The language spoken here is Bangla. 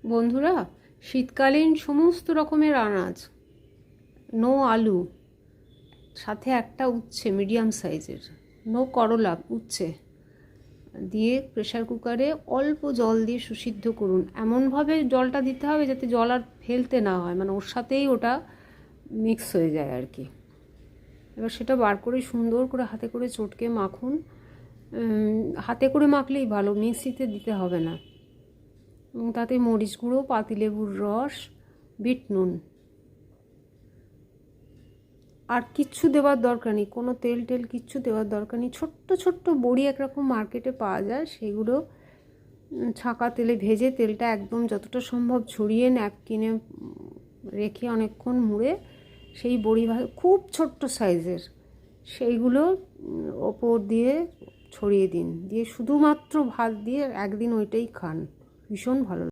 বন্ধুরা, শীতকালীন সমস্ত রকমের আনাজ, নো আলু, সাথে একটা উচ্ছে মিডিয়াম সাইজের, নো করলা, উচ্ছে দিয়ে প্রেশার কুকারে অল্প জল দিয়ে সুসিদ্ধ করুন। এমনভাবে জলটা দিতে হবে যাতে জল আর ফেলতে না হয়, মানে ওর সাথেই ওটা মিক্স হয়ে যায় আর কি। এবার সেটা বার করে সুন্দর করে হাতে করে চটকে মাখুন। হাতে করে মাখলেই ভালো, মিক্সিতে দিতে হবে না। এবং তাতে মরিচ গুঁড়ো, পাতিলেবুর রস, বিট নুন, আর কিচ্ছু দেওয়ার দরকার নেই, কোনো তেল কিচ্ছু দেওয়ার দরকার নেই। ছোট্ট ছোট্ট বড়ি একরকম মার্কেটে পাওয়া যায়, সেগুলো ছাঁকা তেলে ভেজে তেলটা একদম যতটা সম্ভব ছড়িয়ে ন্যাপকিনে রেখে অনেকক্ষণ মুড়ে সেই বড়ি খুব ছোট্ট সাইজের সেইগুলো ওপর দিয়ে ছড়িয়ে দিন, দিয়ে শুধুমাত্র ভাত দিয়ে একদিন ওইটাই খান, ভীষণ ভালো।